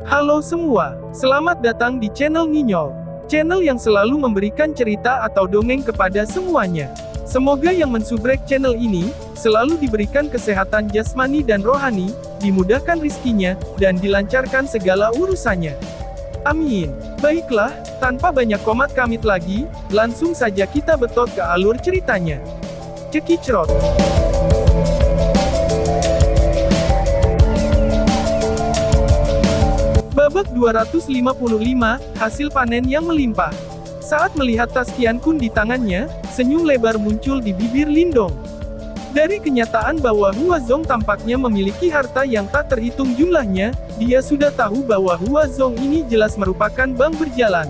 Halo semua, selamat datang di channel Nginyol. Channel yang selalu memberikan cerita atau dongeng kepada semuanya. Semoga yang mensubrek channel ini, selalu diberikan kesehatan jasmani dan rohani, dimudahkan rizkinya, dan dilancarkan segala urusannya. Amin. Baiklah, tanpa banyak komat kamit lagi, langsung saja kita betot ke alur ceritanya. Cekicrot. Babak 255, hasil panen yang melimpah. Saat melihat tas Qiankun di tangannya, senyum lebar muncul di bibir Lindong. Dari kenyataan bahwa Huazong tampaknya memiliki harta yang tak terhitung jumlahnya, dia sudah tahu bahwa Huazong ini jelas merupakan bank berjalan.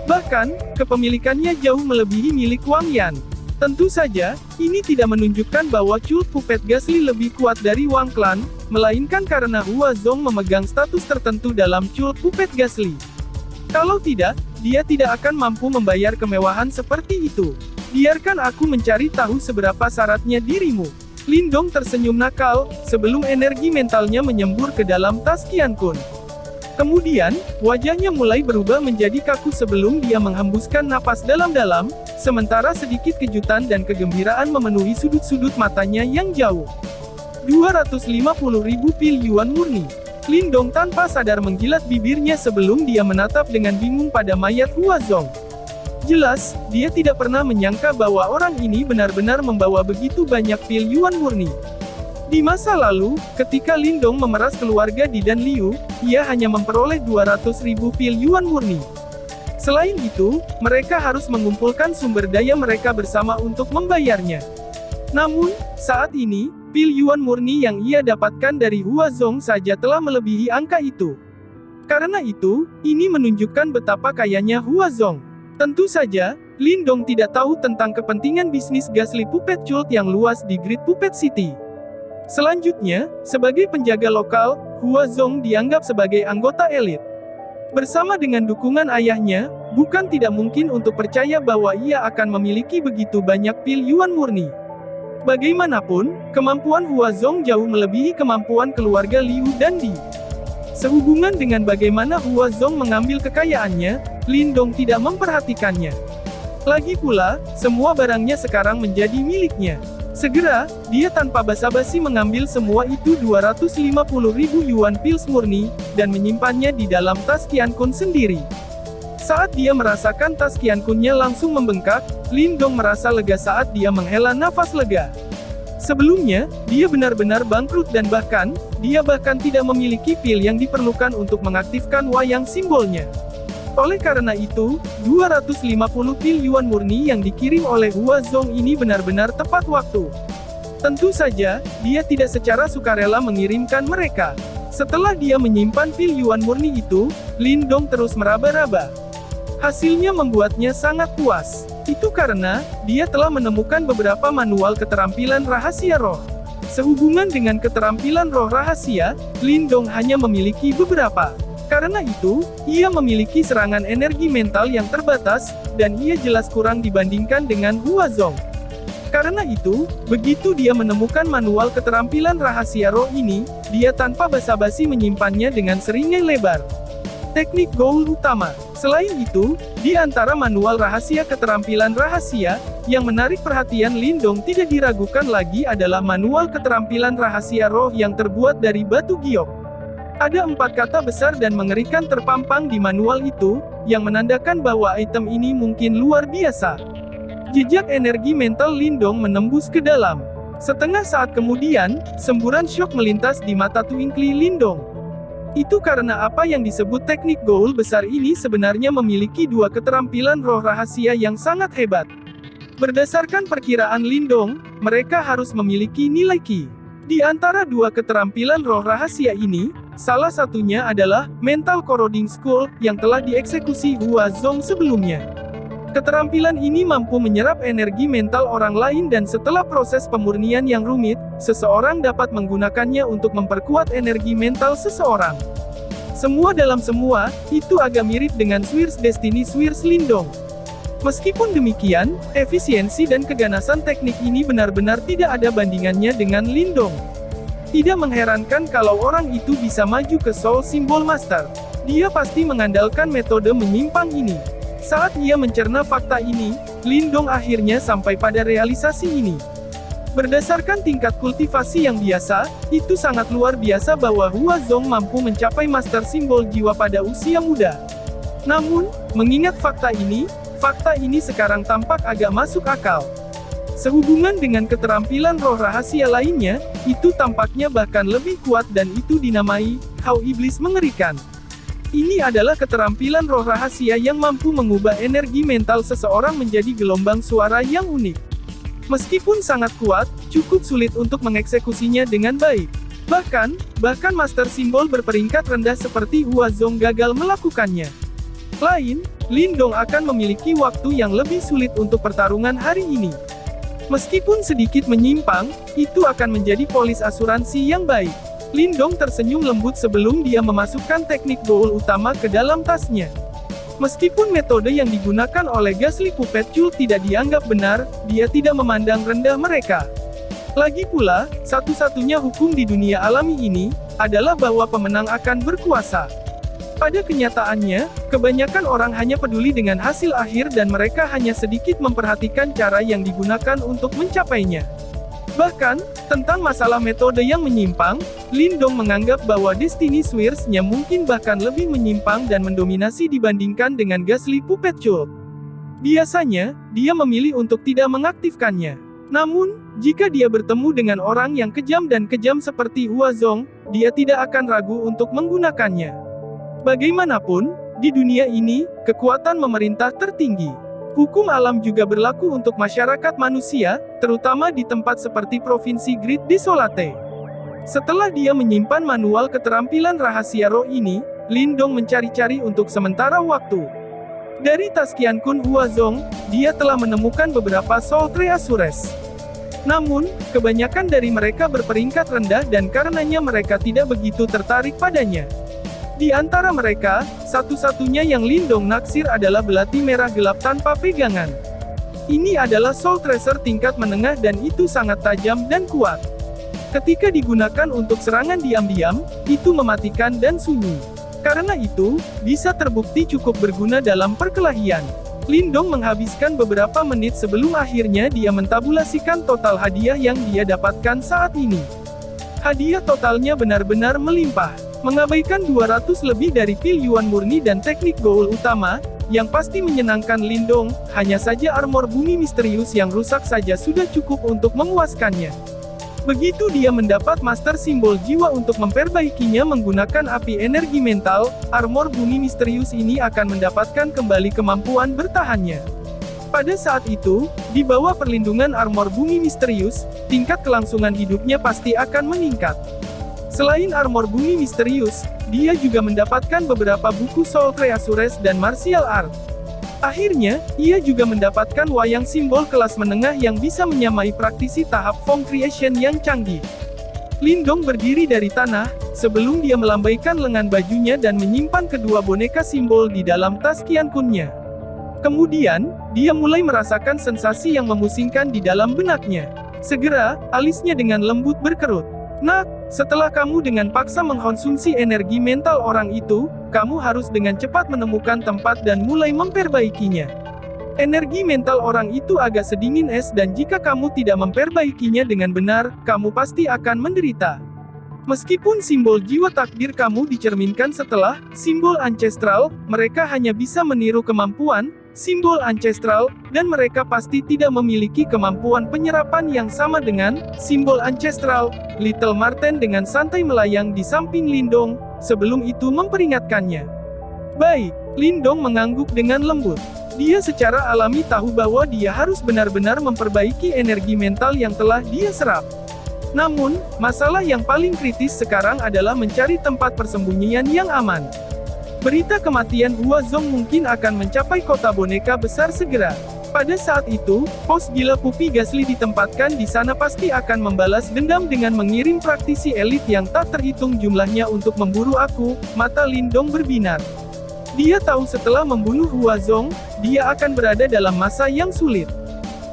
Bahkan, kepemilikannya jauh melebihi milik Wang Yan. Tentu saja, ini tidak menunjukkan bahwa Cult Puppet Gasly lebih kuat dari Wang Clan, melainkan karena Huazong memegang status tertentu dalam Cult Puppet Gasly. Kalau tidak, dia tidak akan mampu membayar kemewahan seperti itu. Biarkan aku mencari tahu seberapa syaratnya dirimu. Lindong tersenyum nakal, sebelum energi mentalnya menyembur ke dalam tas Qiankun. Kemudian, wajahnya mulai berubah menjadi kaku sebelum dia menghembuskan napas dalam-dalam, sementara sedikit kejutan dan kegembiraan memenuhi sudut-sudut matanya yang jauh. 250.000 pil yuan murni. Lindong tanpa sadar menggilat bibirnya sebelum dia menatap dengan bingung pada mayat Huazong. Jelas, dia tidak pernah menyangka bahwa orang ini benar-benar membawa begitu banyak pil yuan murni. Di masa lalu, ketika Lindong memeras keluarga di Dan Liu, ia hanya memperoleh 200.000 pil yuan murni. Selain itu, mereka harus mengumpulkan sumber daya mereka bersama untuk membayarnya. Namun, saat ini, pil yuan murni yang ia dapatkan dari Huazong saja telah melebihi angka itu. Karena itu, ini menunjukkan betapa kayanya Huazong. Tentu saja, Lindong tidak tahu tentang kepentingan bisnis Gasly Puppet Cult yang luas di Great Puppet City. Selanjutnya, sebagai penjaga lokal, Huazong dianggap sebagai anggota elit. Bersama dengan dukungan ayahnya, bukan tidak mungkin untuk percaya bahwa ia akan memiliki begitu banyak pil yuan murni. Bagaimanapun, kemampuan Huazong jauh melebihi kemampuan keluarga Liu dan Di. Sehubungan dengan bagaimana Huazong mengambil kekayaannya, Lindong tidak memperhatikannya. Lagi pula, semua barangnya sekarang menjadi miliknya. Segera, dia tanpa basa-basi mengambil semua itu 250.000 yuan pils murni, dan menyimpannya di dalam tas Qiankun sendiri. Saat dia merasakan tas Qiankunnya langsung membengkak, Lindong merasa lega saat dia menghela nafas lega. Sebelumnya, dia benar-benar bangkrut dan dia bahkan tidak memiliki pil yang diperlukan untuk mengaktifkan wayang simbolnya. Oleh karena itu, 250 pil yuan murni yang dikirim oleh Huazong ini benar-benar tepat waktu. Tentu saja, dia tidak secara sukarela mengirimkan mereka. Setelah dia menyimpan pil yuan murni itu, Lindong terus meraba-raba. Hasilnya membuatnya sangat puas. Itu karena, dia telah menemukan beberapa manual keterampilan rahasia roh. Sehubungan dengan keterampilan roh rahasia, Lindong hanya memiliki beberapa. Karena itu, ia memiliki serangan energi mental yang terbatas, dan ia jelas kurang dibandingkan dengan Huazong. Karena itu, begitu dia menemukan manual keterampilan rahasia roh ini, dia tanpa basa-basi menyimpannya dengan seringai lebar. Teknik goal utama. Selain itu, di antara manual rahasia keterampilan rahasia, yang menarik perhatian Lindong tidak diragukan lagi adalah manual keterampilan rahasia roh yang terbuat dari batu giok. Ada 4 kata besar dan mengerikan terpampang di manual itu, yang menandakan bahwa item ini mungkin luar biasa. Jejak energi mental Lindong menembus ke dalam. Setengah saat kemudian, semburan syok melintas di mata Twinkly Lindong. Itu karena apa yang disebut teknik goal besar ini sebenarnya memiliki 2 keterampilan roh rahasia yang sangat hebat. Berdasarkan perkiraan Lindong, mereka harus memiliki nilai Qi. Di antara 2 keterampilan roh rahasia ini, salah satunya adalah Mental Corroding Skull yang telah dieksekusi Huazong sebelumnya. Keterampilan ini mampu menyerap energi mental orang lain dan setelah proses pemurnian yang rumit, seseorang dapat menggunakannya untuk memperkuat energi mental seseorang. Semua dalam semua, itu agak mirip dengan Swords Destiny Swords Lindong. Meskipun demikian, efisiensi dan keganasan teknik ini benar-benar tidak ada bandingannya dengan Lindong. Tidak mengherankan kalau orang itu bisa maju ke Soul Symbol Master. Dia pasti mengandalkan metode menyimpang ini. Saat ia mencerna fakta ini, Lindong akhirnya sampai pada realisasi ini. Berdasarkan tingkat kultivasi yang biasa, itu sangat luar biasa bahwa Huazong mampu mencapai Master Simbol Jiwa pada usia muda. Namun, mengingat fakta ini sekarang tampak agak masuk akal. Sehubungan dengan keterampilan roh rahasia lainnya, itu tampaknya bahkan lebih kuat dan itu dinamai Hau Iblis Mengerikan. Ini adalah keterampilan roh rahasia yang mampu mengubah energi mental seseorang menjadi gelombang suara yang unik. Meskipun sangat kuat, cukup sulit untuk mengeksekusinya dengan baik. Bahkan Master Simbol berperingkat rendah seperti Huazong gagal melakukannya. Lindong akan memiliki waktu yang lebih sulit untuk pertarungan hari ini. Meskipun sedikit menyimpang, itu akan menjadi polis asuransi yang baik. Lindong tersenyum lembut sebelum dia memasukkan teknik goal utama ke dalam tasnya. Meskipun metode yang digunakan oleh Ghastly Puppet Cult tidak dianggap benar, dia tidak memandang rendah mereka. Lagi pula, satu-satunya hukum di dunia alami ini, adalah bahwa pemenang akan berkuasa. Pada kenyataannya, kebanyakan orang hanya peduli dengan hasil akhir dan mereka hanya sedikit memperhatikan cara yang digunakan untuk mencapainya. Bahkan, tentang masalah metode yang menyimpang, Lindong menganggap bahwa Destiny Swears-nya mungkin bahkan lebih menyimpang dan mendominasi dibandingkan dengan Ghastly Puppet Cult. Biasanya, dia memilih untuk tidak mengaktifkannya. Namun, jika dia bertemu dengan orang yang kejam dan kejam seperti Huazong, dia tidak akan ragu untuk menggunakannya. Bagaimanapun, di dunia ini, kekuatan memerintah tertinggi. Hukum alam juga berlaku untuk masyarakat manusia, terutama di tempat seperti Provinsi Great Desolate. Setelah dia menyimpan manual keterampilan rahasia roh ini, Lindong mencari-cari untuk sementara waktu. Dari tas Qiankun Huazong, dia telah menemukan beberapa Soul Treasures. Namun, kebanyakan dari mereka berperingkat rendah dan karenanya mereka tidak begitu tertarik padanya. Di antara mereka, satu-satunya yang Lindong naksir adalah belati merah gelap tanpa pegangan. Ini adalah Soul Tracer tingkat menengah dan itu sangat tajam dan kuat. Ketika digunakan untuk serangan diam-diam, itu mematikan dan sunyi. Karena itu, bisa terbukti cukup berguna dalam perkelahian. Lindong menghabiskan beberapa menit sebelum akhirnya dia mentabulasikan total hadiah yang dia dapatkan saat ini. Hadiah totalnya benar-benar melimpah. Mengabaikan 200 lebih dari pil yuan murni dan teknik goal utama, yang pasti menyenangkan Lindong, hanya saja armor bumi misterius yang rusak saja sudah cukup untuk memuaskannya. Begitu dia mendapat Master Simbol Jiwa untuk memperbaikinya menggunakan api energi mental, armor bumi misterius ini akan mendapatkan kembali kemampuan bertahannya. Pada saat itu, di bawah perlindungan armor bumi misterius, tingkat kelangsungan hidupnya pasti akan meningkat. Selain armor bumi misterius, dia juga mendapatkan beberapa buku Soul Treasures dan Martial Art. Akhirnya, ia juga mendapatkan wayang simbol kelas menengah yang bisa menyamai praktisi tahap Form Creation yang canggih. Lindong berdiri dari tanah, sebelum dia melambaikan lengan bajunya dan menyimpan kedua boneka simbol di dalam tas Qiankunnya. Kemudian, dia mulai merasakan sensasi yang memusingkan di dalam benaknya. Segera, alisnya dengan lembut berkerut. Nak, setelah kamu dengan paksa mengkonsumsi energi mental orang itu, kamu harus dengan cepat menemukan tempat dan mulai memperbaikinya. Energi mental orang itu agak sedingin es dan jika kamu tidak memperbaikinya dengan benar, kamu pasti akan menderita. Meskipun simbol jiwa takdir kamu dicerminkan setelah simbol ancestral, mereka hanya bisa meniru kemampuan simbol ancestral, dan mereka pasti tidak memiliki kemampuan penyerapan yang sama dengan simbol ancestral. Little Marten dengan santai melayang di samping Lindong, sebelum itu memperingatkannya. Baik, Lindong mengangguk dengan lembut. Dia secara alami tahu bahwa dia harus benar-benar memperbaiki energi mental yang telah dia serap. Namun, masalah yang paling kritis sekarang adalah mencari tempat persembunyian yang aman. Berita kematian Huazong mungkin akan mencapai kota boneka besar segera. Pada saat itu, pos gila Pupi Ghastly ditempatkan di sana pasti akan membalas dendam dengan mengirim praktisi elit yang tak terhitung jumlahnya untuk memburu aku. Mata Lindong berbinar. Dia tahu setelah membunuh Huazong, dia akan berada dalam masa yang sulit.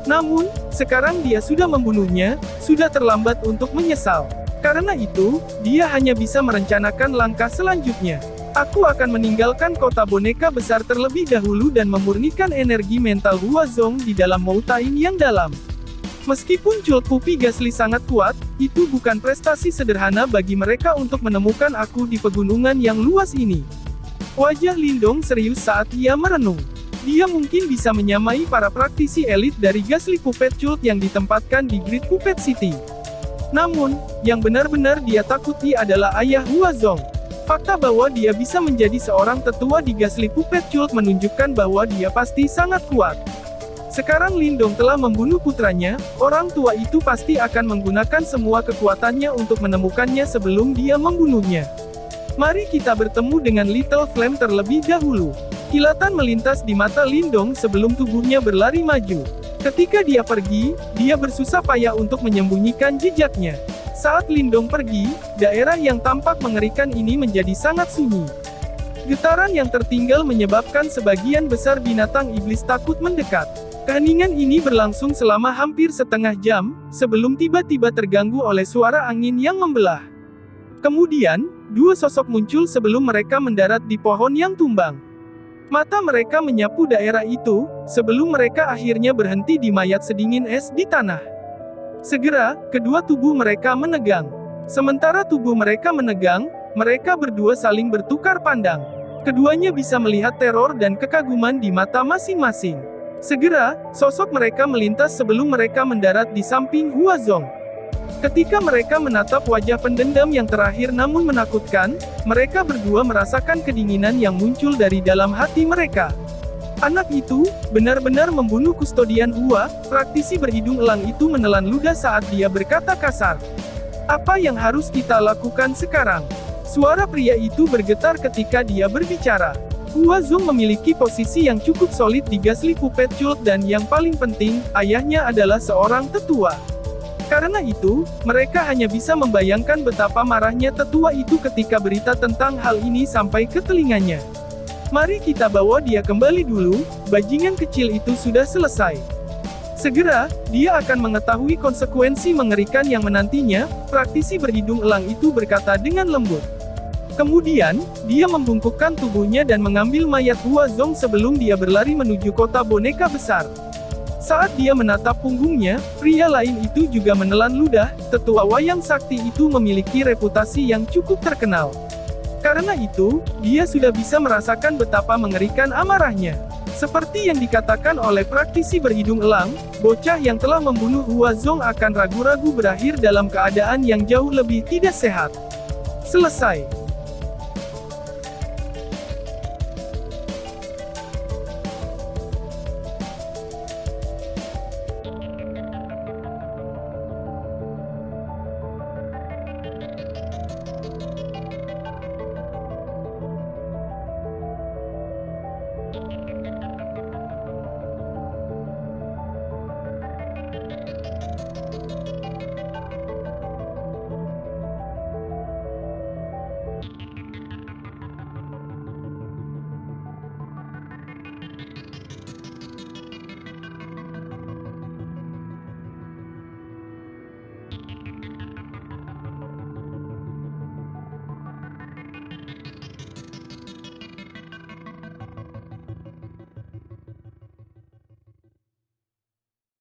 Namun, sekarang dia sudah membunuhnya, sudah terlambat untuk menyesal. Karena itu, dia hanya bisa merencanakan langkah selanjutnya. Aku akan meninggalkan kota boneka besar terlebih dahulu dan memurnikan energi mental Huazong di dalam Moutain yang dalam. Meskipun Cult Puppy Gasly sangat kuat, itu bukan prestasi sederhana bagi mereka untuk menemukan aku di pegunungan yang luas ini. Wajah Lindong serius saat ia merenung. Dia mungkin bisa menyamai para praktisi elit dari Gasly Puppet Cult yang ditempatkan di Great Puppet City. Namun, yang benar-benar dia takuti adalah ayah Huazong. Fakta bahwa dia bisa menjadi seorang tetua di Gasly Puppet Cult menunjukkan bahwa dia pasti sangat kuat. Sekarang Lindong telah membunuh putranya, orang tua itu pasti akan menggunakan semua kekuatannya untuk menemukannya sebelum dia membunuhnya. Mari kita bertemu dengan Little Flame terlebih dahulu. Kilatan melintas di mata Lindong sebelum tubuhnya berlari maju. Ketika dia pergi, dia bersusah payah untuk menyembunyikan jejaknya. Saat Lindong pergi, daerah yang tampak mengerikan ini menjadi sangat sunyi. Getaran yang tertinggal menyebabkan sebagian besar binatang iblis takut mendekat. Keheningan ini berlangsung selama hampir setengah jam, sebelum tiba-tiba terganggu oleh suara angin yang membelah. Kemudian, dua sosok muncul sebelum mereka mendarat di pohon yang tumbang. Mata mereka menyapu daerah itu, sebelum mereka akhirnya berhenti di mayat sedingin es di tanah. Segera, kedua tubuh mereka menegang. Sementara tubuh mereka menegang, mereka berdua saling bertukar pandang. Keduanya bisa melihat teror dan kekaguman di mata masing-masing. Segera, sosok mereka melintas sebelum mereka mendarat di samping Huazong. Ketika mereka menatap wajah pendendam yang terakhir namun menakutkan, mereka berdua merasakan kedinginan yang muncul dari dalam hati mereka. Anak itu, benar-benar membunuh kustodian Hua, praktisi berhidung elang itu menelan ludah saat dia berkata kasar. Apa yang harus kita lakukan sekarang? Suara pria itu bergetar ketika dia berbicara. Huazong memiliki posisi yang cukup solid di Gasly Puppet Cult dan yang paling penting, ayahnya adalah seorang tetua. Karena itu, mereka hanya bisa membayangkan betapa marahnya tetua itu ketika berita tentang hal ini sampai ke telinganya. Mari kita bawa dia kembali dulu, bajingan kecil itu sudah selesai. Segera, dia akan mengetahui konsekuensi mengerikan yang menantinya, praktisi berhidung elang itu berkata dengan lembut. Kemudian, dia membungkukkan tubuhnya dan mengambil mayat Huazong sebelum dia berlari menuju kota boneka besar. Saat dia menatap punggungnya, pria lain itu juga menelan ludah. Tetua wayang sakti itu memiliki reputasi yang cukup terkenal. Karena itu, dia sudah bisa merasakan betapa mengerikan amarahnya. Seperti yang dikatakan oleh praktisi berhidung elang, bocah yang telah membunuh Huazong akan ragu-ragu berakhir dalam keadaan yang jauh lebih tidak sehat. Selesai.